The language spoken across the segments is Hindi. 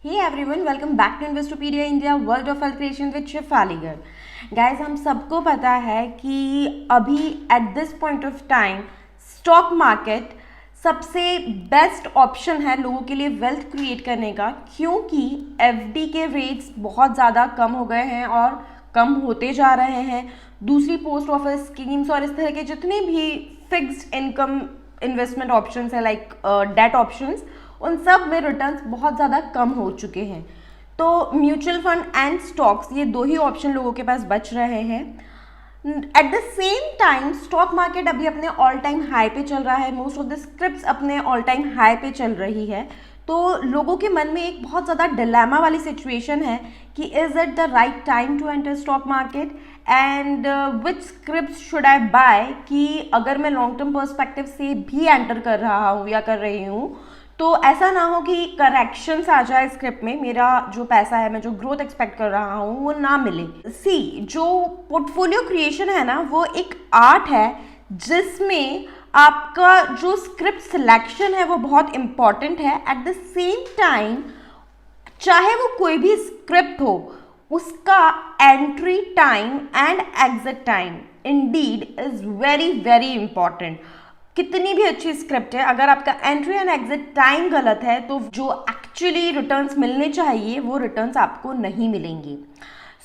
Hey everyone, welcome back to Investopedia India, World of Wealth Creation with शेफालीगर। गाइज, हम सबको पता है कि अभी at this point of time stock market सबसे बेस्ट ऑप्शन है लोगों के लिए वेल्थ क्रिएट करने का, क्योंकि एफडी के रेट्स बहुत ज़्यादा कम हो गए हैं और कम होते जा रहे हैं। दूसरी पोस्ट ऑफिस स्कीम्स और इस तरह के जितने भी फिक्स्ड इनकम इन्वेस्टमेंट ऑप्शंस हैं लाइक डेट ऑप्शंस, उन सब में रिटर्न्स बहुत ज़्यादा कम हो चुके हैं। तो म्यूचुअल फंड एंड स्टॉक्स, ये दो ही ऑप्शन लोगों के पास बच रहे हैं। At the same time stock market अभी अपने ऑल टाइम हाई पे चल रहा है, मोस्ट ऑफ द स्क्रिप्ट्स अपने ऑल टाइम हाई पे चल रही है। तो लोगों के मन में एक बहुत ज़्यादा डिलेमा वाली सिचुएशन है कि is it the right time to enter stock market and which script should I buy, कि अगर मैं लॉन्ग टर्म पर्सपेक्टिव से भी एंटर कर रहा हूँ या कर रही हूँ तो ऐसा ना हो कि करेक्शंस आ जाए स्क्रिप्ट में, मेरा जो पैसा है, मैं जो ग्रोथ एक्सपेक्ट कर रहा हूँ वो ना मिले। जो पोर्टफोलियो क्रिएशन है ना, वो एक आर्ट है जिसमें आपका जो स्क्रिप्ट सिलेक्शन है वो बहुत इंपॉर्टेंट है। एट द सेम टाइम चाहे वो कोई भी स्क्रिप्ट हो, उसका entry time and exit time Indeed is very very important. कितनी भी अच्छी स्क्रिप्ट है, अगर आपका एंट्री एंड एग्जिट टाइम गलत है तो जो एक्चुअली रिटर्न्स मिलने चाहिए वो रिटर्न्स आपको नहीं मिलेंगे।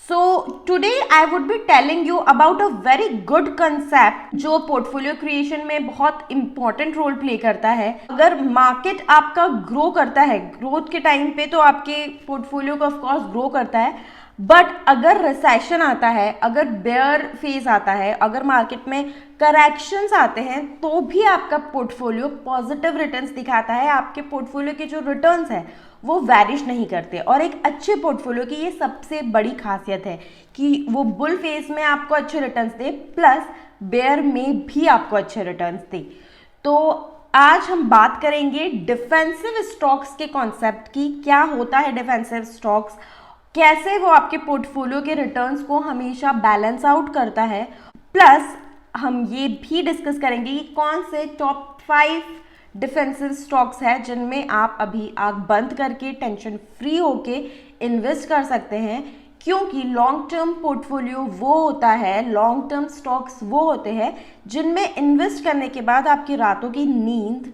So today I would be telling you about a very good concept जो पोर्टफोलियो क्रिएशन में बहुत इंपॉर्टेंट रोल प्ले करता है। अगर मार्केट आपका ग्रो करता है, ग्रोथ के टाइम पे तो आपके पोर्टफोलियो का ऑफकोर्स ग्रो करता है, बट अगर रिसेशन आता है, अगर बेयर फेज आता है, अगर मार्केट में करेक्शंस आते हैं, तो भी आपका पोर्टफोलियो पॉजिटिव रिटर्न्स दिखाता है। आपके पोर्टफोलियो के जो रिटर्न्स हैं वो वैनिश नहीं करते। और एक अच्छे पोर्टफोलियो की ये सबसे बड़ी खासियत है कि वो बुल फेज में आपको अच्छे रिटर्न्स दे, प्लस बेयर में भी आपको अच्छे रिटर्न्स दे। तो आज हम बात करेंगे डिफेंसिव स्टॉक्स के कॉन्सेप्ट की। क्या होता है डिफेंसिव स्टॉक्स, कैसे वो आपके पोर्टफोलियो के रिटर्न्स को हमेशा बैलेंस आउट करता है, प्लस हम ये भी डिस्कस करेंगे कि कौन से टॉप 5 डिफेंसिव स्टॉक्स है जिनमें आप अभी आंख बंद करके टेंशन फ्री होके इन्वेस्ट कर सकते हैं। क्योंकि लॉन्ग टर्म पोर्टफोलियो वो होता है, लॉन्ग टर्म स्टॉक्स वो होते हैं जिनमें इन्वेस्ट करने के बाद आपकी रातों की नींद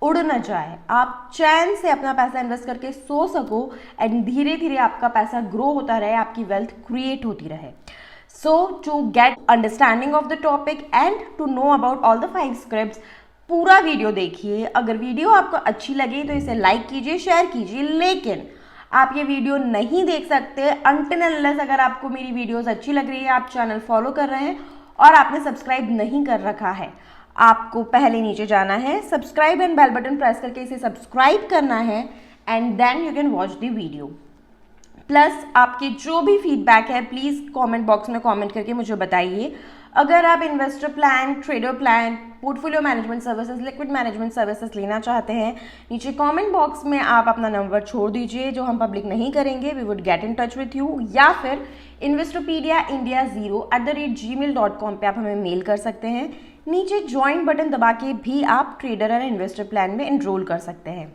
उड़ न जाए, आप चैन से अपना पैसा इन्वेस्ट करके सो सको एंड धीरे धीरे आपका पैसा ग्रो होता रहे, आपकी वेल्थ क्रिएट होती रहे। So to get understanding of the topic and to know about all the 5 scripts, पूरा वीडियो देखिए। अगर वीडियो आपको अच्छी लगे तो इसे लाइक कीजिए, शेयर कीजिए, लेकिन आप ये वीडियो नहीं देख सकते अनटिल अनलेस अगर आपको मेरी वीडियोस अच्छी लग रही है, आप चैनल फॉलो कर रहे हैं और आपने सब्सक्राइब नहीं कर रखा है। आपको पहले नीचे जाना है, subscribe and bell button press करके इसे सब्सक्राइब करना है and then you can watch the video. Plus आपके जो भी फीडबैक है प्लीज़ कमेंट बॉक्स में कमेंट करके मुझे बताइए। अगर आप investor plan, trader plan, portfolio management services, liquid management services लेना चाहते हैं, नीचे कमेंट बॉक्स में आप अपना नंबर छोड़ दीजिए जो हम पब्लिक नहीं करेंगे। We would get in touch with you, या फिर investopedia.india0@gmail.com पे आप हमें मेल कर सकते हैं। नीचे ज्वाइन बटन दबा के भी आप ट्रेडर एंड इन्वेस्टर प्लान में एनरोल कर सकते हैं।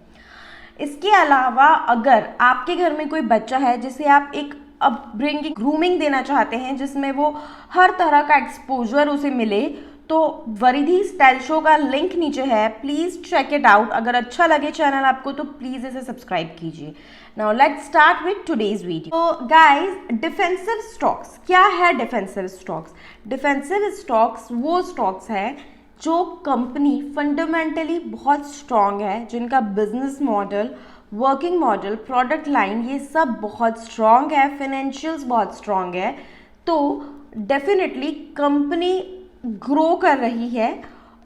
इसके अलावा अगर आपके घर में कोई बच्चा है जिसे आप एक अपब्रिंगिंग, ग्रूमिंग देना चाहते हैं जिसमें वो हर तरह का एक्सपोजर उसे मिले, तो वरिधि स्टाइल शो का लिंक नीचे है, प्लीज़ चेक इट आउट। अगर अच्छा लगे चैनल आपको तो प्लीज़ इसे सब्सक्राइब कीजिए। Now let's start with today's video. तो गाइस, डिफेंसिव स्टॉक्स क्या है? डिफेंसिव स्टॉक्स, डिफेंसिव स्टॉक्स वो स्टॉक्स हैं जो कंपनी फंडामेंटली बहुत स्ट्रॉन्ग है, जिनका business model, working model, product line, ये सब बहुत स्ट्रॉन्ग है, फाइनेंशियल्स बहुत स्ट्रॉन्ग है। तो डेफिनेटली कंपनी ग्रो कर रही है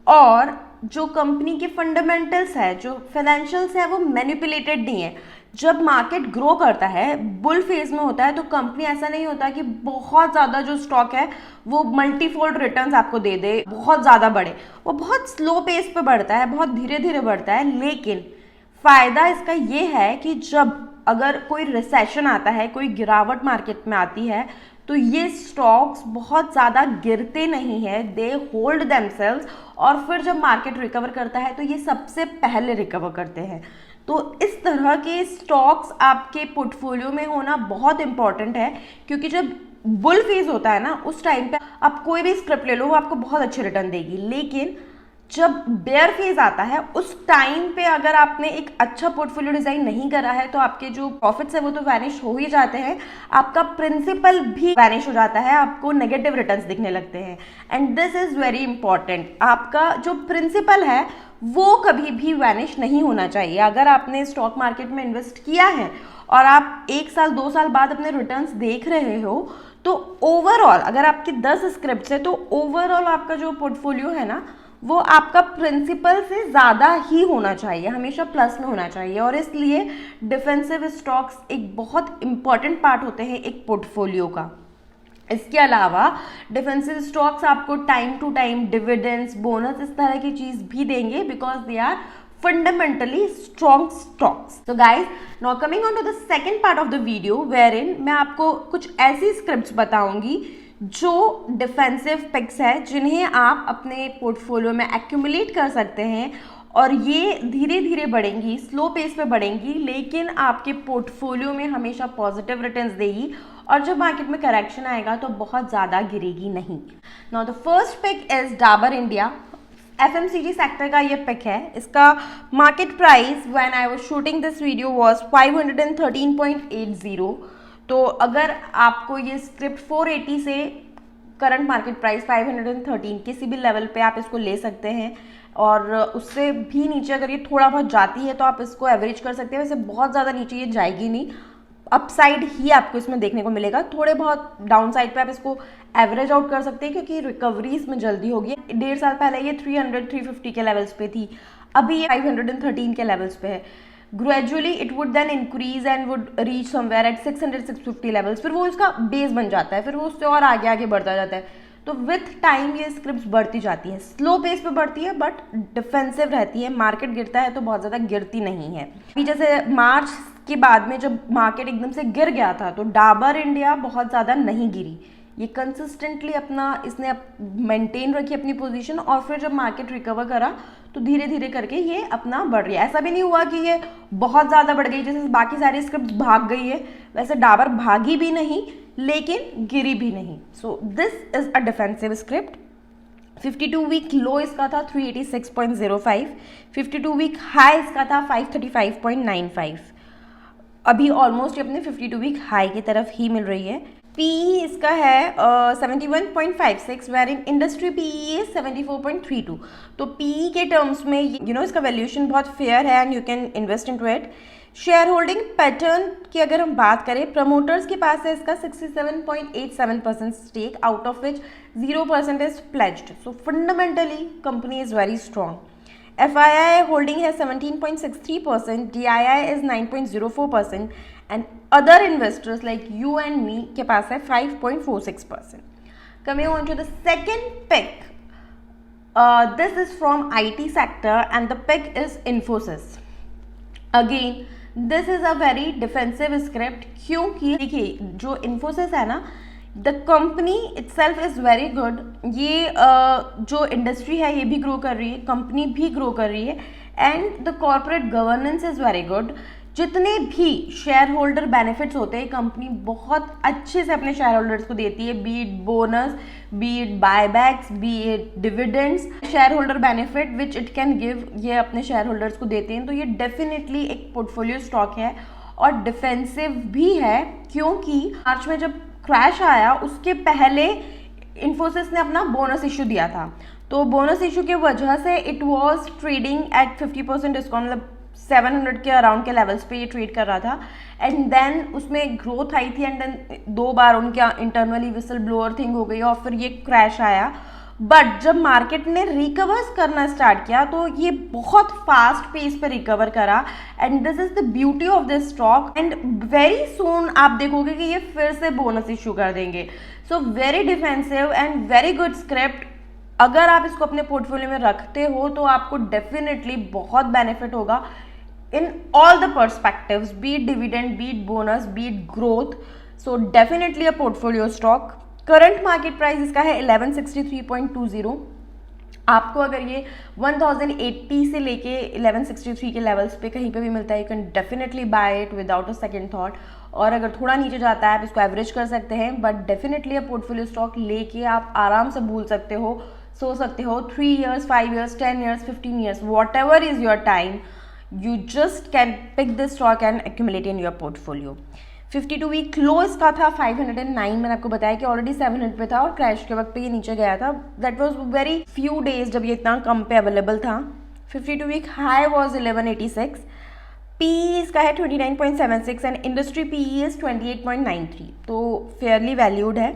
और जो कंपनी के फंडामेंटल्स है, जो फाइनेंशियल्स है, वो मैनिपुलेटेड नहीं है। जब मार्केट ग्रो करता है, बुल फेज में होता है, तो कंपनी ऐसा नहीं होता कि बहुत ज़्यादा जो स्टॉक है वो मल्टीफोल्ड रिटर्न्स आपको दे दे, बहुत ज़्यादा बढ़े। वो बहुत स्लो पेस पे बढ़ता है, बहुत धीरे धीरे बढ़ता है। लेकिन फ़ायदा इसका ये है कि जब अगर कोई रिसेशन आता है, कोई गिरावट मार्केट में आती है, तो ये स्टॉक्स बहुत ज़्यादा गिरते नहीं हैं, दे होल्ड देमसेल्व्स, और फिर जब मार्केट रिकवर करता है तो ये सबसे पहले रिकवर करते हैं। तो इस तरह के स्टॉक्स आपके पोर्टफोलियो में होना बहुत इंपॉर्टेंट है, क्योंकि जब बुल फेज होता है ना, उस टाइम पे आप कोई भी स्क्रिप्ट ले लो वो आपको बहुत अच्छी रिटर्न देगी, लेकिन जब बेयर फेज आता है उस टाइम पे अगर आपने एक अच्छा पोर्टफोलियो डिजाइन नहीं करा है तो आपके जो प्रॉफिट्स है वो तो वैनिश हो ही जाते हैं, आपका प्रिंसिपल भी वैनिश हो जाता है, आपको नेगेटिव रिटर्न्स दिखने लगते हैं। And this is very important, आपका जो प्रिंसिपल है वो कभी भी वैनिश नहीं होना चाहिए। अगर आपने स्टॉक मार्केट में इन्वेस्ट किया है और आप 1 साल 2 साल बाद अपने रिटर्न्स देख रहे हो, तो ओवरऑल अगर आपके 10 स्क्रिप्ट्स है तो ओवरऑल आपका जो पोर्टफोलियो है ना वो आपका प्रिंसिपल से ज़्यादा ही होना चाहिए, हमेशा प्लस में होना चाहिए। और इसलिए डिफेंसिव स्टॉक्स एक बहुत इंपॉर्टेंट पार्ट होते हैं एक पोर्टफोलियो का। इसके अलावा डिफेंसिव स्टॉक्स आपको time to time dividends, bonus, इस तरह की चीज़ भी देंगे, because they are fundamentally strong stocks. So guys, now coming on to the second part of the video, wherein मैं आपको कुछ ऐसी स्क्रिप्ट्स बताऊंगी जो डिफेंसिव पिक्स है, जिन्हें आप अपने पोर्टफोलियो में एक्यूमुलेट कर सकते हैं और ये धीरे धीरे बढ़ेंगी, स्लो पेस पे बढ़ेंगी, लेकिन आपके पोर्टफोलियो में हमेशा पॉजिटिव रिटर्न्स देगी और जब मार्केट में करेक्शन आएगा तो बहुत ज़्यादा गिरेगी नहीं। Now the first pick is Dabur India. FMCG sector का ये पिक है। इसका market price when I was shooting this video was 513.80। तो अगर आपको ये स्क्रिप्ट 480 से करंट मार्केट प्राइस 513 किसी भी लेवल पे आप इसको ले सकते हैं, और उससे भी नीचे अगर ये थोड़ा बहुत जाती है तो आप इसको एवरेज कर सकते हैं। वैसे बहुत ज़्यादा नीचे ये जाएगी नहीं, अपसाइड ही आपको इसमें देखने को मिलेगा। थोड़े बहुत डाउन साइड पे आप इसको एवरेज आउट कर सकते हैं, क्योंकि रिकवरी इसमें जल्दी होगी। 1.5 साल पहले ये 300-350 के लेवल्स पे थी, अभी ये 513 के लेवल्स पे है। Gradually it would then increase and would reach somewhere at 600-650 levels, फिर वो इसका बेस बन जाता है, फिर वो उससे और आगे आगे बढ़ता जाता है। तो विथ टाइम ये स्क्रिप्ट्स बढ़ती जाती है, स्लो पेस पे बढ़ती है बट डिफेंसिव रहती है। मार्केट गिरता है तो बहुत ज़्यादा गिरती नहीं है। अभी जैसे मार्च के बाद में जब मार्केट एकदम से गिर गया था तो डाबर इंडिया बहुत ज़्यादा नहीं गिरी, ये कंसिस्टेंटली इसने मेंटेन रखी अपनी पोजीशन, और फिर जब मार्केट रिकवर करा तो धीरे धीरे करके ये अपना बढ़ रही है। ऐसा भी नहीं हुआ कि ये बहुत ज़्यादा बढ़ गई, जैसे बाकी सारी स्क्रिप्ट भाग गई है वैसे डाबर भागी भी नहीं लेकिन गिरी भी नहीं। So this is a defensive script. 52 week low इसका था 386.05, 52 वीक हाई इसका था 535.95। अभी ऑलमोस्ट ये अपने 52 वीक हाई की तरफ ही मिल रही है। पीई इसका है 71.56, वेर इन इंडस्ट्री पीई है 74.32। तो पीई के टर्म्स में इसका वैल्यूएशन बहुत फेयर है and you can invest into it. Share holding pattern की अगर हम बात करें, प्रमोटर्स के पास है इसका 67.87% stake, out of which 0% is pledged. So fundamentally company is very strong. FII holding है 17.63%, DII is 9.04% and other investors like you and me के पास है 5.46%. Coming on to the second pick, this is from IT sector and the pick is Infosys. Again, this is a very defensive script, क्योंकि देखिए जो Infosys है ना, the company itself is very good. ये जो इंडस्ट्री है ये भी ग्रो कर रही है, कंपनी भी ग्रो कर रही है, and the corporate governance is very good. जितने भी शेयर होल्डर बेनिफिट्स होते हैं कंपनी बहुत अच्छे से अपने शेयर होल्डर्स को देती है, B it bonus, B it buybacks, B it dividends, share holder benefit which it can give, ये अपने शेयर होल्डर्स को देते हैं। तो ये डेफिनेटली एक पोर्टफोलियो स्टॉक है और डिफेंसिव भी है, क्योंकि मार्च में जब क्रैश आया उसके पहले इन्फोसिस ने अपना बोनस इशू दिया था। तो बोनस इशू की वजह से it was trading at 50% discount, मतलब 700 के अराउंड के लेवल्स पे ये ट्रेड कर रहा था। एंड देन उसमें ग्रोथ आई थी, एंड देन 2 बार उनके इंटरनली विसल ब्लोअर थिंग हो गई और फिर ये क्रैश आया। बट जब मार्केट ने रिकवर्स करना स्टार्ट किया तो ये बहुत फास्ट पेस पे रिकवर करा, and this is the beauty of this stock. And very soon आप देखोगे कि ये फिर से बोनस इशू कर देंगे। So very defensive and very good script. अगर आप इसको अपने पोर्टफोलियो में रखते हो तो आपको डेफिनेटली बहुत बेनिफिट होगा in all the perspectives, B it dividend, B it bonus, B it growth. So definitely a portfolio stock. Current market price इसका है 1163.20, आपको अगर ये 1080 से लेके 1163 के लेवल्स पे कहीं पे भी मिलता है, you can definitely buy it without a second thought. और अगर थोड़ा नीचे जाता है आप इसको एवरेज कर सकते हैं, but definitely a portfolio stock लेके आप आराम से भूल सकते हो, सो सकते हो। 3 years, 5 years, 10 years, 15 years, what ever is your time, you just can pick this stock and accumulate in your portfolio। 52 week low इसका था 509, मैंने आपको बताया कि ऑलरेडी 700 पे था और क्रैश के वक्त पे ये नीचे गया था। That was very few days जब ये इतना कम पे अवेलेबल था। 52 वीक हाई वाज 1186, पी इसका है 29.76 एंड इंडस्ट्री पी इज 28.93, तो फेयरली वैल्यूड है।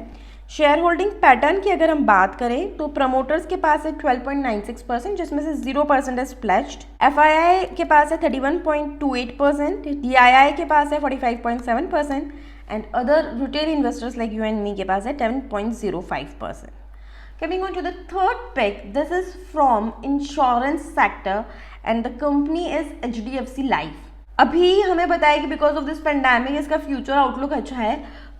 शेयर होल्डिंग पैटर्न की अगर हम बात करें तो प्रमोटर्स के पास है 12.96%, जिसमें से 0% इज प्लेज्ड। एफआईआई के पास है 31.28%, डीआईआई के पास है 45.7% and other retail investors like you and me के पास है 10.05%। Coming on to the third pick, this is from insurance sector and the company is HDFC Life। अभी हमें बताया कि बिकॉज ऑफ दिस पेंडेमिक इसका फ्यूचर आउटलुक अच्छा है,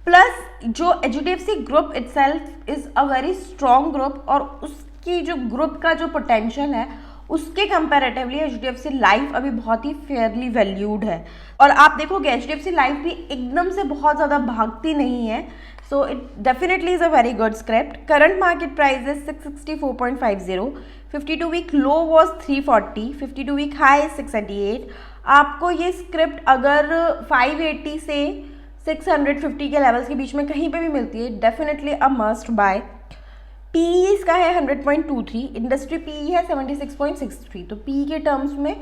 प्लस जो HDFC group itself is a very strong group और उसकी जो ग्रुप का जो पोटेंशियल है उसके कंपैरेटिवली HDFC लाइफ अभी बहुत ही फेयरली वैल्यूड है। और आप देखोगे HDFC लाइफ भी एकदम से बहुत ज़्यादा भागती नहीं है, so it definitely is a very good script. Current market price is 664.50, 52 week low was 340, 52 week high 688। आपको ये स्क्रिप्ट अगर 580 से 650 के लेवल्स के बीच में कहीं पे भी मिलती है, definitely a must buy. P इसका है 100.23, इंडस्ट्री पी है 76.63, तो पी के टर्म्स में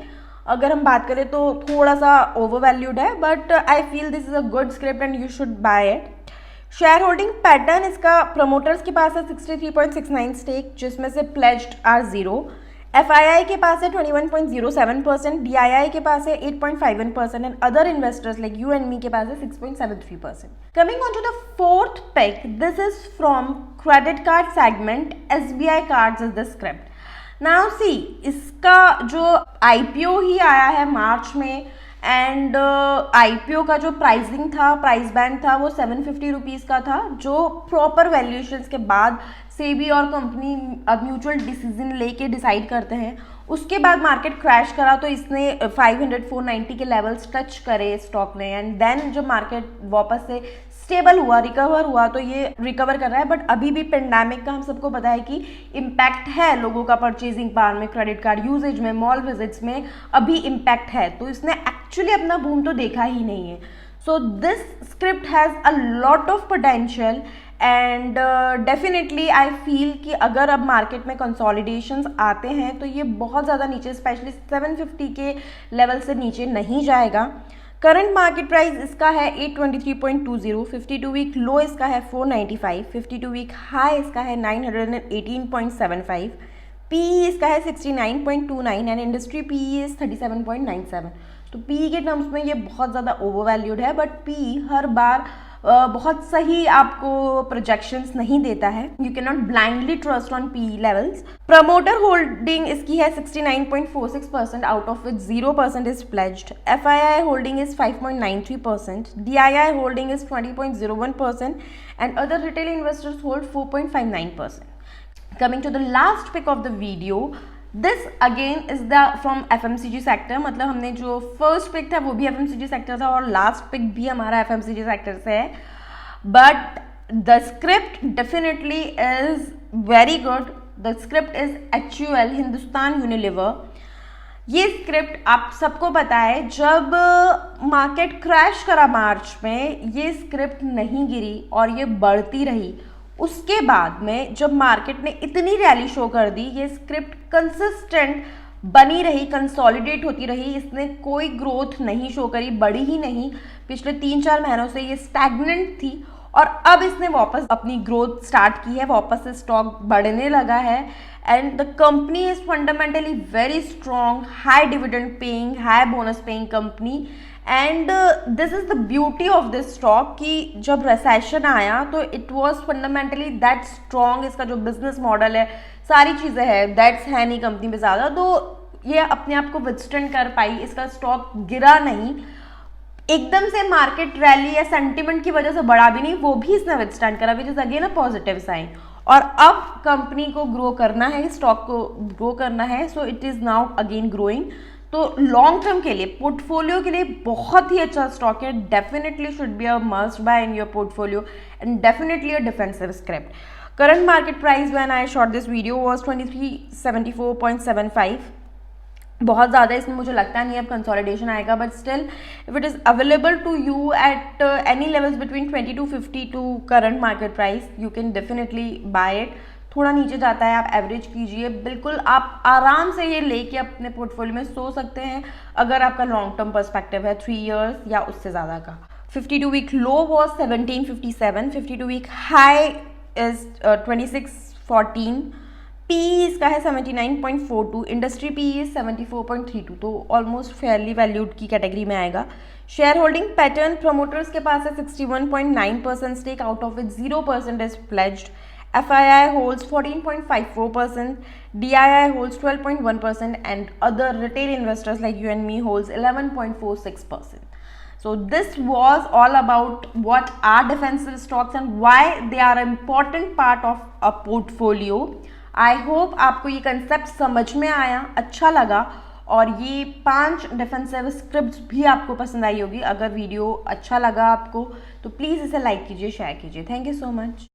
अगर हम बात करें तो थोड़ा सा ओवर वैल्यूड है, but I feel this is a good script and you should buy it. Share holding pattern इसका प्रमोटर्स के पास है 63.69 स्टेक, जिसमें से प्लेज्ड आर 0। एफआईआई के पास है 21.07%, डीआईआई के पास है 8.51% and other investors like you and me के पास है 6.73%। Coming on to the fourth pick, this is from credit card segment, SBI cards is the script. Now see, इसका जो आईपीओ ही आया है मार्च में एंड आईपीओ का जो प्राइसिंग था, प्राइस बैंड था वो 750 रुपीज़ का था, जो प्रॉपर वैल्यूएशंस के बाद सेबी और कंपनी अब म्यूचुअल डिसीजन लेके डिसाइड करते हैं। उसके बाद मार्केट क्रैश करा तो इसने 500-490 के लेवल्स टच करे स्टॉक ने, एंड देन जब मार्केट वापस से स्टेबल हुआ, रिकवर हुआ, तो ये रिकवर कर रहा है। बट अभी भी पेंडेमिक का हम सबको पता है कि इम्पैक्ट है लोगों का परचेजिंग पावर में, क्रेडिट कार्ड यूजेज में, मॉल विजिट्स में अभी इम्पैक्ट है, तो इसने एक्चुअली अपना बूम तो देखा ही नहीं है। So this script has a lot of potential and definitely I feel कि अगर अब मार्केट में कंसोलिडेशंस आते हैं तो ये बहुत ज़्यादा नीचे, स्पेशली 750 के लेवल से नीचे नहीं जाएगा। करंट मार्केट प्राइस इसका है 823.20, 52 वीक लो इसका है 495, 52 वीक हाई इसका है 918.75, पी इसका है 69.29 एंड इंडस्ट्री पी इज 37.97। तो पी के टर्म्स में ये बहुत ज़्यादा ओवर वैल्यूड है, बट पी हर बार बहुत सही आपको प्रोजेक्शंस नहीं देता है। You can not blindly trust on P levels. Promoter holding इसकी है 69.46%, out of which 0% is pledged. FII holding is 5.93%, DII holding is 20.01% and other retail investors hold 4.59%। Coming to the last pick of the video, this again is the from FMCG sector, मतलब हमने जो फर्स्ट पिक था वो भी FMCG सेक्टर था और लास्ट पिक भी हमारा FMCG सेक्टर से है, but the script definitely is very good. The script is HUL, Hindustan Unilever. ये स्क्रिप्ट आप सबको पता है, जब मार्केट क्रैश करा मार्च में, ये स्क्रिप्ट नहीं गिरी और ये बढ़ती रही। उसके बाद में जब मार्केट ने इतनी रैली शो कर दी, ये स्क्रिप्ट कंसिस्टेंट बनी रही, कंसोलिडेट होती रही, इसने कोई ग्रोथ नहीं शो करी, बढ़ी ही नहीं। पिछले 3-4 महीनों से ये स्टैग्नेंट थी और अब इसने वापस अपनी ग्रोथ स्टार्ट की है, वापस से स्टॉक बढ़ने लगा है and the company is fundamentally very strong, high dividend paying, high bonus paying company and this is the beauty of this stock कि जब रिसेशन आया तो it was fundamentally that strong. इसका जो बिजनेस मॉडल है, सारी चीज़ें हैं, दैट्स है नहीं कंपनी में ज़्यादा, तो ये अपने आप को विथस्टैंड कर पाई, इसका स्टॉक गिरा नहीं, एकदम से मार्केट रैली या सेंटिमेंट की वजह से बढ़ा भी नहीं, वो भी इसने विथस्टैंड करा, which is again a positive sign. और अब कंपनी को ग्रो करना है, स्टॉक को ग्रो करना है, so it is now again growing. तो लॉन्ग टर्म के लिए, पोर्टफोलियो के लिए बहुत ही अच्छा स्टॉक है, definitely should be a must buy in your portfolio and definitely a defensive script. Current market price when I shot this video was 2374.75। बहुत ज़्यादा इसमें मुझे लगता नहीं अब कंसोलिडेशन आएगा, but still if it is available to you at any levels between 20 to 52 current market price, you can definitely buy it. थोड़ा नीचे जाता है, आप एवरेज कीजिए, बिल्कुल आप आराम से ये लेके अपने पोर्टफोलियो में सो सकते हैं अगर आपका लॉन्ग टर्म पर्सपेक्टिव है 3 years या उससे ज़्यादा का। 52 week low was 1757, 52 week high is 2614, P इसका है 79.42, इंडस्ट्री पी इज 74.32, तो ऑलमोस्ट फेयरली वैल्यूड की कैटेगरी में आएगा। शेयर होल्डिंग पैटर्न, प्रमोटर्स के पास है 61.9% stake, out of it 0% is pledged. FII holds 14.54%, DII holds 12.1%, and other retail investors like you and me holds 11.46%. So this was all about what are defensive stocks and why they are an important part of a portfolio. I hope आपको ये कंसेप्ट समझ में आया, अच्छा लगा, और ये 5 डिफेंसिव स्क्रिप्ट्स भी आपको पसंद आई होगी। अगर वीडियो अच्छा लगा आपको तो प्लीज़ इसे लाइक कीजिए, शेयर कीजिए। Thank you so much.